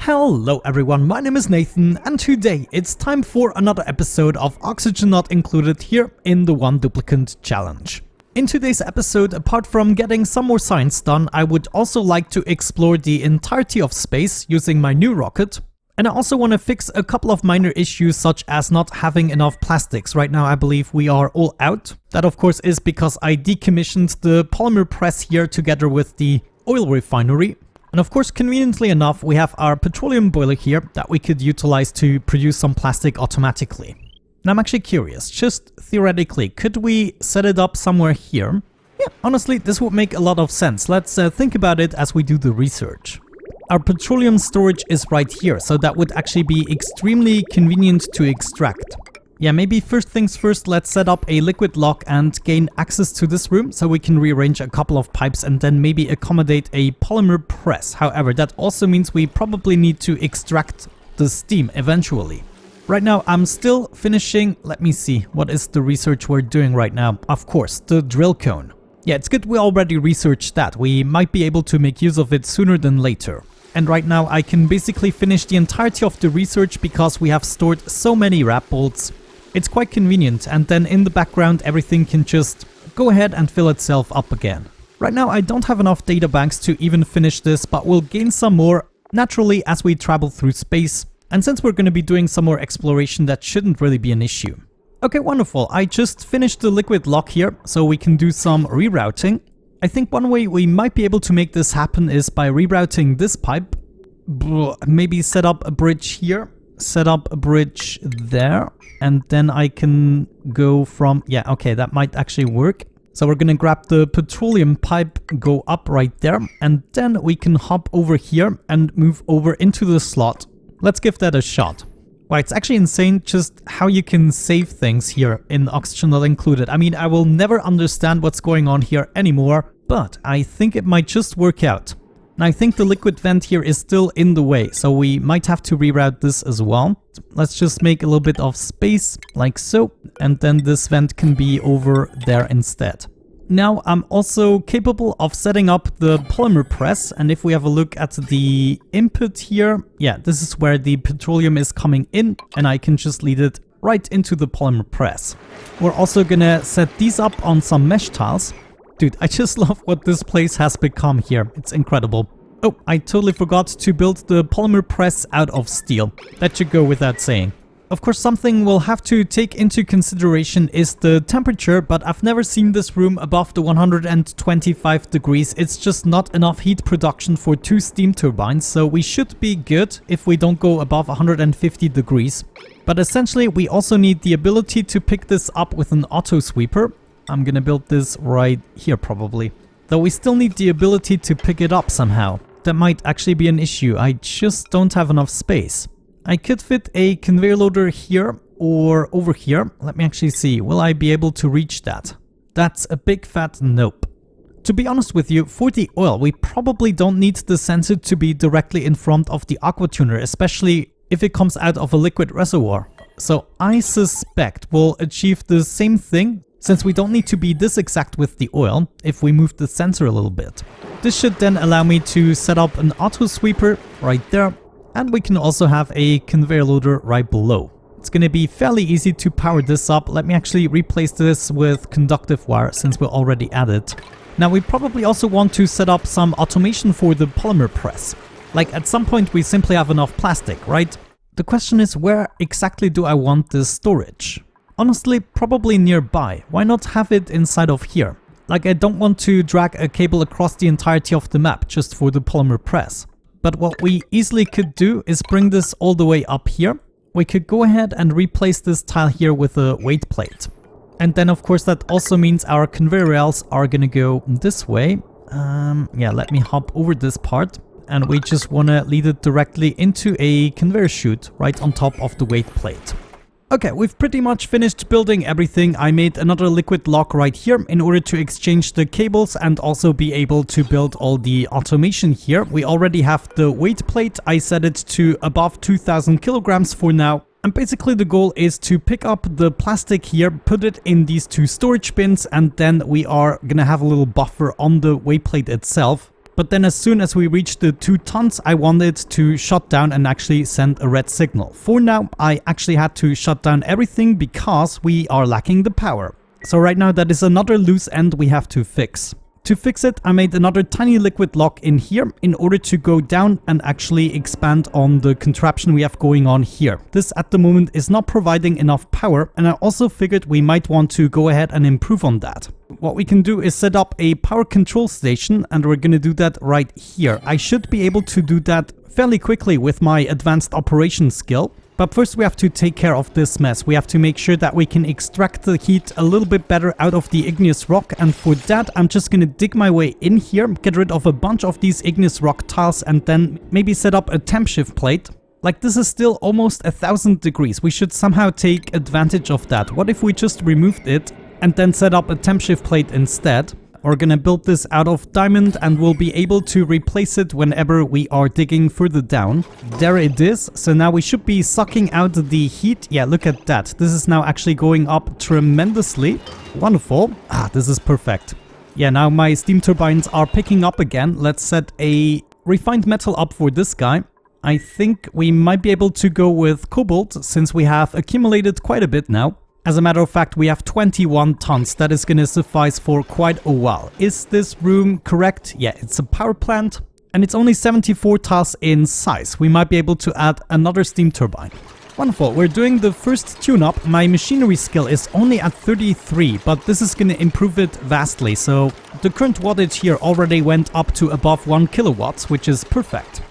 Hello everyone, my name is Nathan and today it's time for another episode of Oxygen Not Included here in the One Duplicant Challenge. In today's episode, apart from getting some more science done, I would also like to explore the entirety of space using my new rocket. And I also want to fix a couple of minor issues such as not having enough plastics. Right now I believe we are all out. That of course is because I decommissioned the polymer press here together with the oil refinery. And of course, conveniently enough, we have our petroleum boiler here that we could utilize to produce some plastic automatically. And I'm actually curious, just theoretically, could we set it up somewhere here? Yeah, honestly, this would make a lot of sense. Let's think about it as we do the research. Our petroleum storage is right here, so that would actually be extremely convenient to extract. Yeah, maybe first things first, let's set up a liquid lock and gain access to this room so we can rearrange a couple of pipes and then maybe accommodate a polymer press. However, that also means we probably need to extract the steam eventually. Right now, I'm still finishing, let me see, what is the research we're doing right now? Of course, the drill cone. Yeah, it's good we already researched that. We might be able to make use of it sooner than later. And right now, I can basically finish the entirety of the research because we have stored so many wrap bolts. It's quite convenient, and then in the background everything can just go ahead and fill itself up again. Right now I don't have enough data banks to even finish this, but we'll gain some more naturally as we travel through space. And since we're going to be doing some more exploration, that shouldn't really be an issue. Okay, wonderful. I just finished the liquid lock here, so we can do some rerouting. I think one way we might be able to make this happen is by rerouting this pipe. Maybe set up a bridge here. Set up a bridge there, and then I can go from, yeah, okay, that might actually work. So we're gonna grab the petroleum pipe, go up right there, and then we can hop over here and move over into the slot. Let's give that a shot. Wow, it's actually insane just how you can save things here in Oxygen Not Included. I mean, I will never understand what's going on here anymore, but I think it might just work out. Now, I think the liquid vent here is still in the way, so we might have to reroute this as well. Let's just make a little bit of space, like so, and then this vent can be over there instead. Now, I'm also capable of setting up the polymer press, and if we have a look at the input here, yeah, this is where the petroleum is coming in, and I can just lead it right into the polymer press. We're also gonna set these up on some mesh tiles. Dude, I just love what this place has become here. It's incredible. Oh, I totally forgot to build the polymer press out of steel. That should go without saying. Of course, something we'll have to take into consideration is the temperature, but I've never seen this room above the 125 degrees. It's just not enough heat production for 2 steam turbines, so we should be good if we don't go above 150 degrees. But essentially, we also need the ability to pick this up with an auto sweeper. I'm gonna build this right here probably. Though we still need the ability to pick it up somehow. That might actually be an issue. I just don't have enough space. I could fit a conveyor loader here or over here. Let me actually see. Will I be able to reach that? That's a big fat nope. To be honest with you, for the oil, we probably don't need the sensor to be directly in front of the aqua tuner, especially if it comes out of a liquid reservoir. So I suspect we'll achieve the same thing, since we don't need to be this exact with the oil if we move the sensor a little bit. This should then allow me to set up an auto sweeper right there, and we can also have a conveyor loader right below. It's going to be fairly easy to power this up. Let me actually replace this with conductive wire since we're already at it. Now we probably also want to set up some automation for the polymer press. Like at some point we simply have enough plastic, right? The question is, where exactly do I want this storage? Honestly, probably nearby. Why not have it inside of here? Like, I don't want to drag a cable across the entirety of the map just for the polymer press. But what we easily could do is bring this all the way up here. We could go ahead and replace this tile here with a weight plate. And then of course that also means our conveyor rails are gonna go this way. Yeah, let me hop over this part. And we just wanna lead it directly into a conveyor chute right on top of the weight plate. Okay, we've pretty much finished building everything. I made another liquid lock right here in order to exchange the cables and also be able to build all the automation here. We already have the weight plate. I set it to above 2000 kilograms for now. And basically the goal is to pick up the plastic here, put it in these 2 storage bins, and then we are gonna have a little buffer on the weight plate itself. But then as soon as we reached the 2 tons, I wanted to shut down and actually send a red signal. For now, I actually had to shut down everything because we are lacking the power. So right now that is another loose end we have to fix. To fix it, I made another tiny liquid lock in here in order to go down and actually expand on the contraption we have going on here. This at the moment is not providing enough power, and I also figured we might want to go ahead and improve on that. What we can do is set up a power control station, and we're gonna do that right here. I should be able to do that fairly quickly with my advanced operations skill. But first we have to take care of this mess. We have to make sure that we can extract the heat a little bit better out of the igneous rock, and for that I'm just gonna dig my way in here, get rid of a bunch of these igneous rock tiles, and then maybe set up a temp shift plate. Like, this is still almost 1000 degrees. We should somehow take advantage of that. What if we just removed it and then set up a temp shift plate instead? We're gonna build this out of diamond and we'll be able to replace it whenever we are digging further down. There it is. So now we should be sucking out the heat. Yeah, look at that. This is now actually going up tremendously. Wonderful. Ah, this is perfect. Yeah, now my steam turbines are picking up again. Let's set a refined metal up for this guy. I think we might be able to go with cobalt since we have accumulated quite a bit now. As a matter of fact, we have 21 tons. That is going to suffice for quite a while. Is this room correct? Yeah, it's a power plant and it's only 74 tiles in size. We might be able to add another steam turbine. Wonderful. We're doing the first tune-up. My machinery skill is only at 33, but this is going to improve it vastly. So the current wattage here already went up to above 1 kilowatts, which is perfect.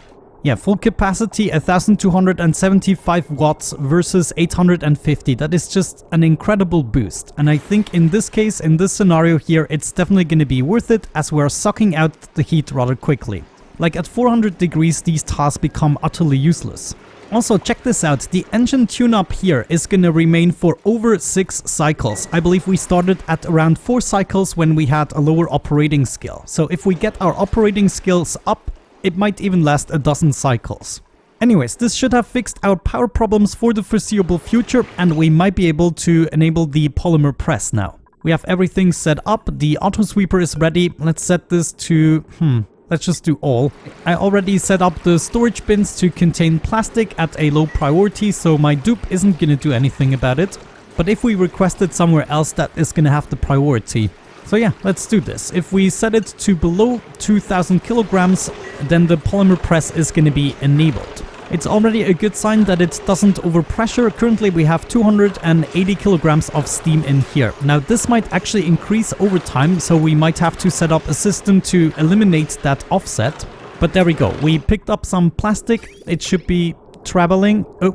Yeah, full capacity 1275 watts versus 850. That is just an incredible boost. And I think in this case, in this scenario here, it's definitely going to be worth it as we're sucking out the heat rather quickly. Like at 400 degrees, these tiles become utterly useless. Also, check this out. The engine tune-up here is going to remain for over 6 cycles. I believe we started at around 4 cycles when we had a lower operating skill. So if we get our operating skills up, it might even last a dozen cycles. Anyways, this should have fixed our power problems for the foreseeable future, and we might be able to enable the polymer press now. We have everything set up, the auto sweeper is ready. Let's set this to, let's just do all. I already set up the storage bins to contain plastic at a low priority, so my dupe isn't gonna do anything about it. But if we request it somewhere else, that is gonna have the priority. So yeah, let's do this. If we set it to below 2000 kilograms, then the polymer press is going to be enabled. It's already a good sign that it doesn't overpressure. Currently we have 280 kilograms of steam in here. Now this might actually increase over time, so we might have to set up a system to eliminate that offset. But there we go. We picked up some plastic. It should be traveling. Oh,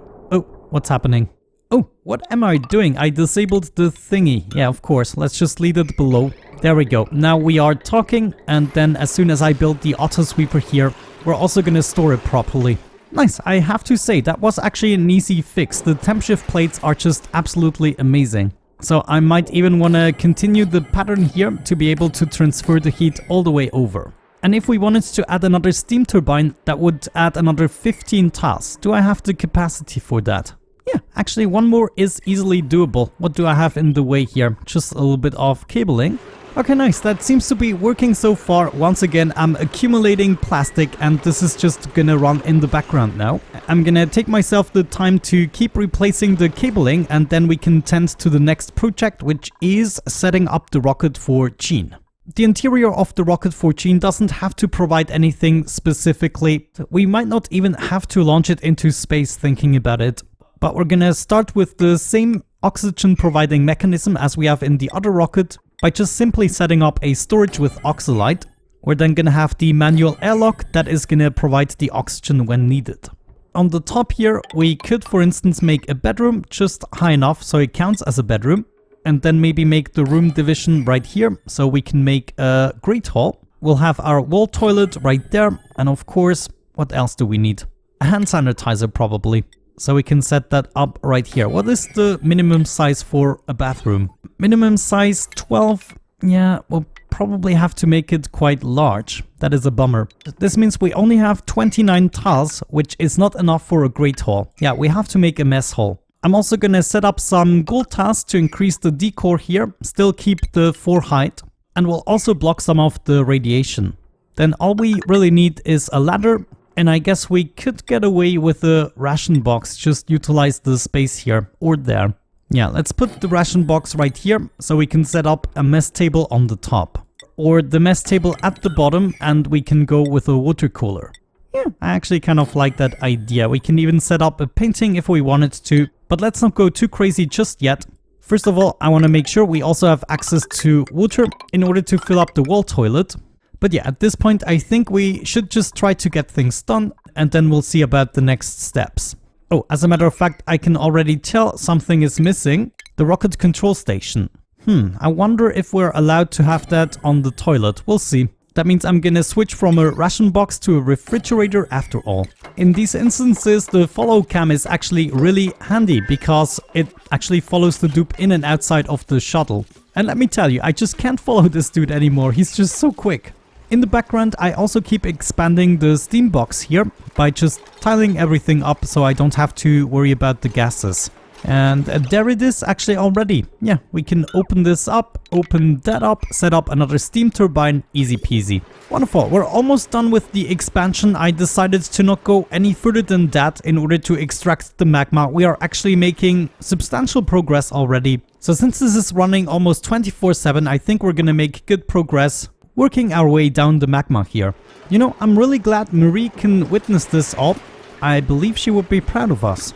what's happening? Oh, what am I doing? I disabled the thingy. Yeah, of course. Let's just leave it below. There we go. Now we are talking, and then as soon as I build the auto sweeper here, we're also going to store it properly. Nice. I have to say, that was actually an easy fix. The temp shift plates are just absolutely amazing. So I might even want to continue the pattern here to be able to transfer the heat all the way over. And if we wanted to add another steam turbine, that would add another 15 tiles. Do I have the capacity for that? Yeah, actually one more is easily doable. What do I have in the way here? Just a little bit of cabling. Okay, nice. That seems to be working so far. Once again, I'm accumulating plastic and this is just gonna run in the background now. I'm gonna take myself the time to keep replacing the cabling and then we can tend to the next project, which is setting up the rocket for Gene. The interior of the rocket for Gene doesn't have to provide anything specifically. We might not even have to launch it into space thinking about it. But we're gonna start with the same oxygen providing mechanism as we have in the other rocket by just simply setting up a storage with oxalite. We're then gonna have the manual airlock that is gonna provide the oxygen when needed. On the top here, we could for instance make a bedroom just high enough so it counts as a bedroom, and then maybe make the room division right here so we can make a great hall. We'll have our wall toilet right there, and of course, what else do we need? A hand sanitizer probably. So we can set that up right here. What is the minimum size for a bathroom? Minimum size 12. Yeah, we'll probably have to make it quite large. That is a bummer. This means we only have 29 tiles, which is not enough for a great hall. Yeah, we have to make a mess hall. I'm also gonna set up some gold tiles to increase the decor here, still keep the 4 height, and we'll also block some of the radiation. Then all we really need is a ladder, and I guess we could get away with a ration box, just utilize the space here or there. Yeah, let's put the ration box right here so we can set up a mess table on the top. Or the mess table at the bottom, and we can go with a water cooler. Yeah, I actually kind of like that idea. We can even set up a painting if we wanted to, but let's not go too crazy just yet. First of all, I want to make sure we also have access to water in order to fill up the wall toilet. But yeah, at this point I think we should just try to get things done, and then we'll see about the next steps. Oh, as a matter of fact, I can already tell something is missing. The rocket control station. I wonder if we're allowed to have that on the toilet. We'll see. That means I'm gonna switch from a ration box to a refrigerator after all. In these instances, the follow cam is actually really handy because it actually follows the dupe in and outside of the shuttle. And let me tell you, I just can't follow this dude anymore. He's just so quick. In the background, I also keep expanding the steam box here by just tiling everything up so I don't have to worry about the gases. And there it is actually already. Yeah, we can open this up, open that up, set up another steam turbine, easy peasy. Wonderful, we're almost done with the expansion. I decided to not go any further than that in order to extract the magma. We are actually making substantial progress already. So since this is running almost 24/7, I think we're gonna make good progress working our way down the magma here. You know, I'm really glad Marie can witness this all. I believe she would be proud of us.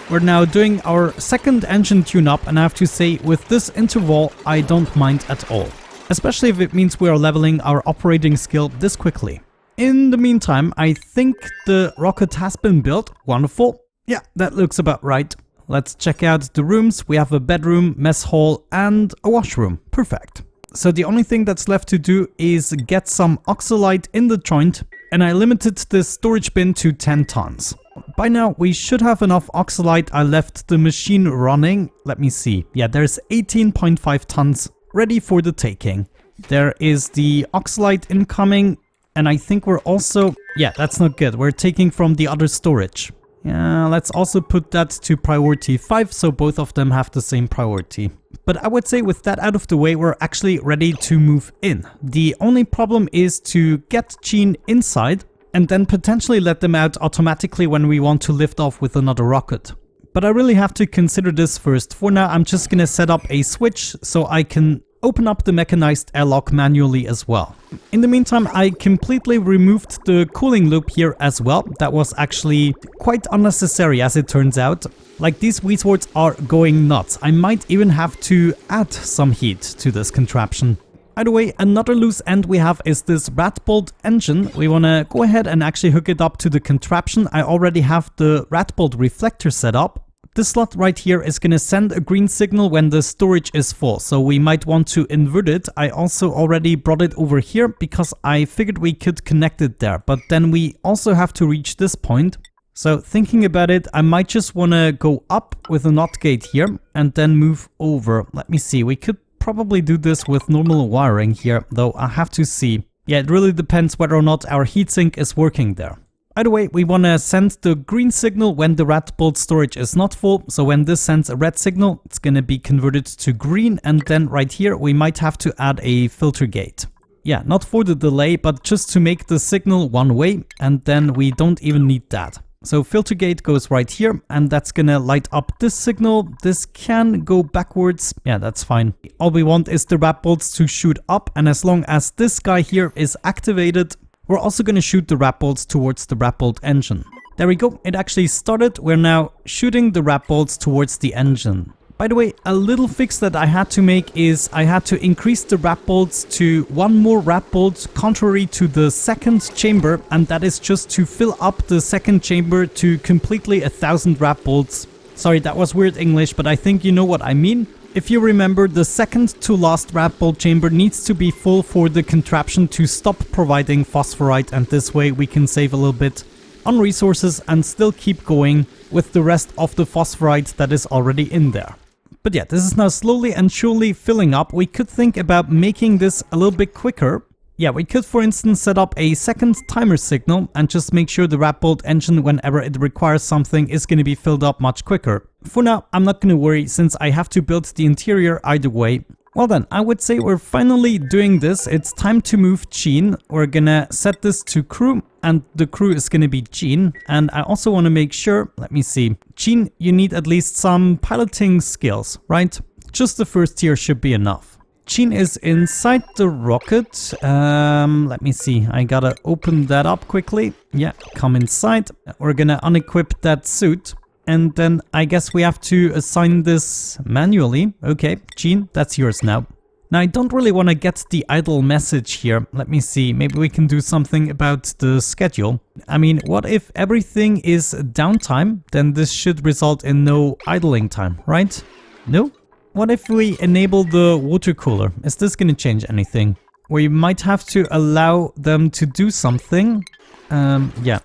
We're now doing our second engine tune-up, and I have to say, with this interval, I don't mind at all. Especially if it means we are leveling our operating skill this quickly. In the meantime, I think the rocket has been built. Wonderful. Yeah, that looks about right. Let's check out the rooms. We have a bedroom, mess hall, and a washroom. Perfect. So the only thing that's left to do is get some oxalite in the joint, and I limited the storage bin to 10 tons. By now we should have enough oxalite. I left the machine running. Let me see. Yeah, there's 18.5 tons ready for the taking. There is the oxalite incoming, and I think we're also... Yeah, that's not good. We're taking from the other storage. Yeah, let's also put that to priority 5 so both of them have the same priority. But I would say with that out of the way, we're actually ready to move in. The only problem is to get Gene inside and then potentially let them out automatically when we want to lift off with another rocket. But I really have to consider this first. For now, I'm just gonna set up a switch so I can open up the mechanized airlock manually as well. In the meantime, I completely removed the cooling loop here as well. That was actually quite unnecessary as it turns out. Like, these weedwards are going nuts. I might even have to add some heat to this contraption. Either way, another loose end we have is this rat bolt engine. We want to go ahead and actually hook it up to the contraption. I already have the rat bolt reflector set up. This slot right here is going to send a green signal when the storage is full, so we might want to invert it. I also already brought it over here because I figured we could connect it there, but then we also have to reach this point. So thinking about it, I might just want to go up with a NOT gate here and then move over. Let me see, we could probably do this with normal wiring here, though I have to see. Yeah, it really depends whether or not our heatsink is working there. Either way, we want to send the green signal when the rat bolt storage is not full. So when this sends a red signal, it's going to be converted to green. And then right here, we might have to add a filter gate. Yeah, not for the delay, but just to make the signal one way. And then we don't even need that. So filter gate goes right here, and that's going to light up this signal. This can go backwards. Yeah, that's fine. All we want is the rat bolts to shoot up. And as long as this guy here is activated, we're also going to shoot the rat bolts towards the rat bolt engine. There we go, it actually started. We're now shooting the rat bolts towards the engine. By the way, a little fix that I had to make is I had to increase the rat bolts to one more rat bolt contrary to the second chamber, and that is just to fill up the second chamber to completely 1,000 rat bolts. Sorry, that was weird English, but I think you know what I mean. If you remember, the second to last rat bolt chamber needs to be full for the contraption to stop providing phosphorite, and this way we can save a little bit on resources and still keep going with the rest of the phosphorite that is already in there. But yeah, this is now slowly and surely filling up. We could think about making this a little bit quicker. Yeah, we could for instance set up a second timer signal and just make sure the rat bolt engine, whenever it requires something, is going to be filled up much quicker. For now, I'm not going to worry since I have to build the interior either way. Well then, I would say we're finally doing this. It's time to move Gene. We're gonna set this to crew, and the crew is gonna be Gene. And I also want to make sure, let me see. Gene, you need at least some piloting skills, right? Just the first tier should be enough. Gene is inside the rocket. Let me see. I gotta open that up quickly. Yeah, come inside. We're gonna unequip that suit. And then I guess we have to assign this manually. Okay, Gene, that's yours now. Now I don't really want to get the idle message here. Let me see, maybe we can do something about the schedule. I mean, what if everything is downtime? Then this should result in no idling time, right? No? What if we enable the water cooler? Is this going to change anything? We might have to allow them to do something. Yeah.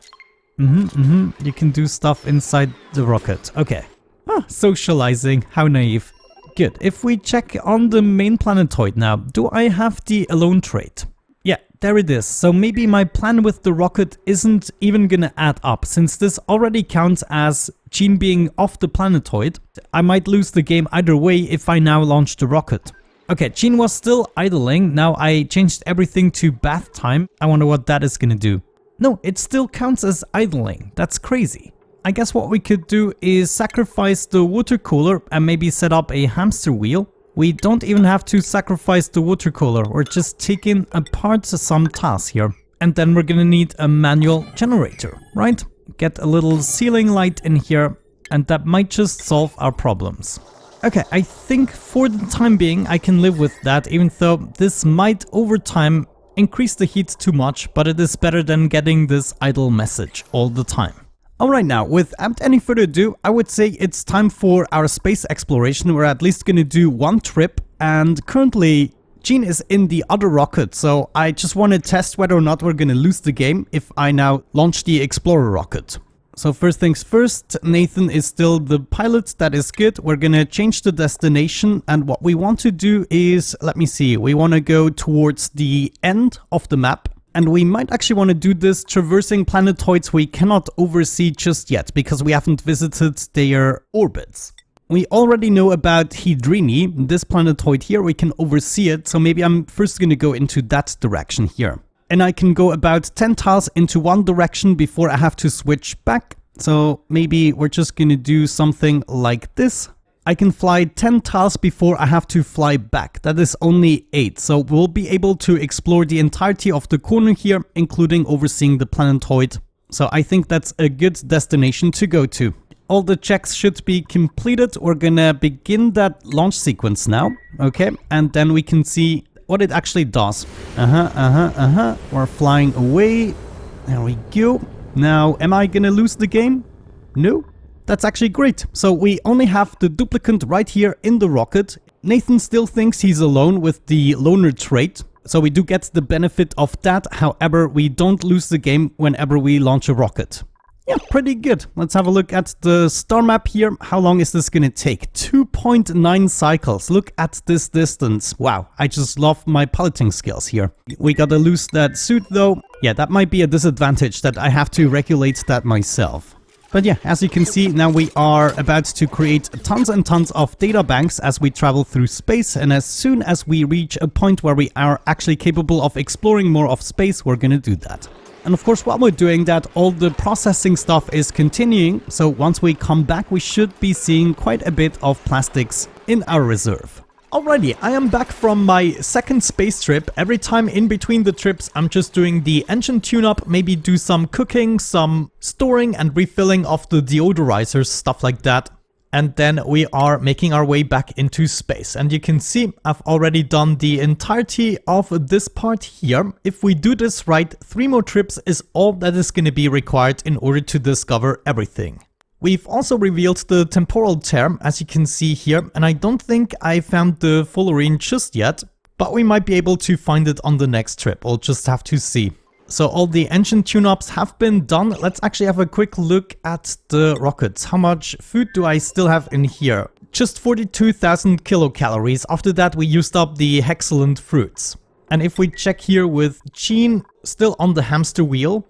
You can do stuff inside the rocket. Okay. Ah, socializing. How naive. Good. If we check on the main planetoid now, do I have the alone trait? Yeah, there it is. So maybe my plan with the rocket isn't even gonna add up, since this already counts as Gene being off the planetoid. I might lose the game either way if I now launch the rocket. Okay, Gene was still idling. Now I changed everything to bath time. I wonder what that is gonna do. No, it still counts as idling. That's crazy. I guess what we could do is sacrifice the water cooler and maybe set up a hamster wheel. We don't even have to sacrifice the water cooler. We're just taking apart some tasks here. And then we're gonna need a manual generator, right? Get a little ceiling light in here, and that might just solve our problems. Okay, I think for the time being I can live with that, even though this might over time increase the heat too much, but it is better than getting this idle message all the time. Alright, now without any further ado, I would say it's time for our space exploration. We're at least gonna do one trip, and currently Gene is in the other rocket, so I just want to test whether or not we're gonna lose the game if I now launch the Explorer rocket. So first things first, Nathan is still the pilot. That is good. We're gonna change the destination, and what we want to do is, let me see, we want to go towards the end of the map, and we might actually want to do this traversing planetoids we cannot oversee just yet because we haven't visited their orbits. We already know about Hydrini, this planetoid here. We can oversee it, so maybe I'm first gonna go into that direction here. And I can go about 10 tiles into one direction before I have to switch back. So maybe we're just gonna do something like this. I can fly 10 tiles before I have to fly back. That is only 8. So we'll be able to explore the entirety of the corner here, including overseeing the planetoid. So I think that's a good destination to go to. All the checks should be completed. We're gonna begin that launch sequence now. Okay, and then we can see what it actually does. We're flying away. There we go. Now, am I gonna lose the game? No. That's actually great. So we only have the duplicant right here in the rocket. Nathan still thinks he's alone with the loner trait. So we do get the benefit of that. However, we don't lose the game whenever we launch a rocket. Yeah, pretty good. Let's have a look at the star map here. How long is this gonna take? 2.9 cycles. Look at this distance. Wow, I just love my piloting skills here. We gotta lose that suit though. Yeah, that might be a disadvantage that I have to regulate that myself. But yeah, as you can see, now we are about to create tons and tons of data banks as we travel through space, and as soon as we reach a point where we are actually capable of exploring more of space, we're gonna do that. And of course, while we're doing that, all the processing stuff is continuing, so once we come back, we should be seeing quite a bit of plastics in our reserve. Alrighty, I am back from my second space trip. Every time in between the trips, I'm just doing the engine tune-up, maybe do some cooking, some storing and refilling of the deodorizers, stuff like that. And then we are making our way back into space. And you can see I've already done the entirety of this part here. If we do this right, 3 more trips is all that is going to be required in order to discover everything. We've also revealed the temporal tear, as you can see here, and I don't think I found the fullerene just yet, but we might be able to find it on the next trip. We'll just have to see. So all the engine tune-ups have been done. Let's actually have a quick look at the rockets. How much food do I still have in here? Just 42,000 kilocalories. After that, we used up the excellent fruits. And if we check here with Gene, still on the hamster wheel,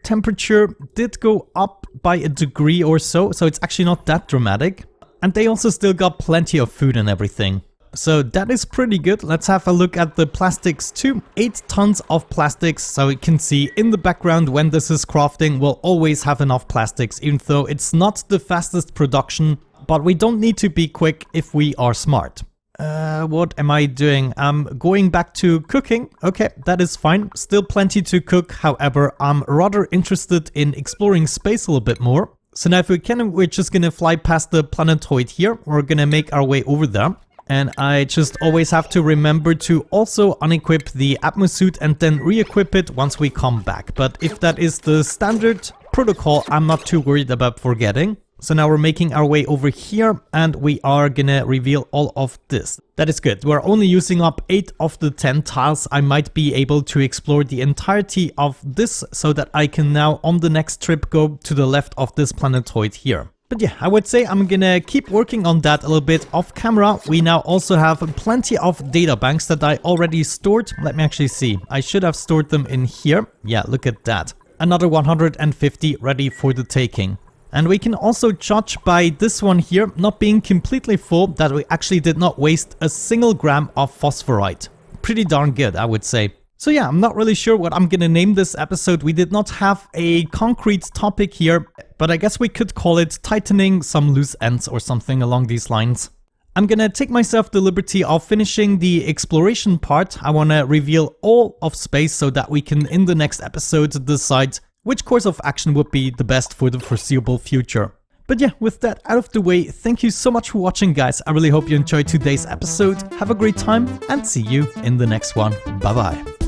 temperature did go up by a degree or so, so it's actually not that dramatic. And they also still got plenty of food and everything. So that is pretty good. Let's have a look at the plastics too. 8 tons of plastics. So you can see in the background when this is crafting, we'll always have enough plastics, even though it's not the fastest production. But we don't need to be quick if we are smart. What am I doing? I'm going back to cooking. Okay, that is fine. Still plenty to cook. However, I'm rather interested in exploring space a little bit more. So now if we can, we're just gonna fly past the planetoid here. We're gonna make our way over there. And I just always have to remember to also unequip the atmosuit and then re-equip it once we come back. But if that is the standard protocol, I'm not too worried about forgetting. So now we're making our way over here and we are gonna reveal all of this. That is good. We're only using up 8 of the 10 tiles. I might be able to explore the entirety of this so that I can now on the next trip go to the left of this planetoid here. But yeah, I would say I'm gonna keep working on that a little bit off camera. We now also have plenty of data banks that I already stored. Let me actually see. I should have stored them in here. Yeah, look at that. Another 150 ready for the taking. And we can also judge by this one here not being completely full that we actually did not waste a single gram of phosphorite. Pretty darn good, I would say. So yeah, I'm not really sure what I'm gonna name this episode. We did not have a concrete topic here, but I guess we could call it tightening some loose ends or something along these lines. I'm gonna take myself the liberty of finishing the exploration part. I wanna reveal all of space so that we can in the next episode decide which course of action would be the best for the foreseeable future. But yeah, with that out of the way, thank you so much for watching, guys. I really hope you enjoyed today's episode. Have a great time and see you in the next one. Bye bye.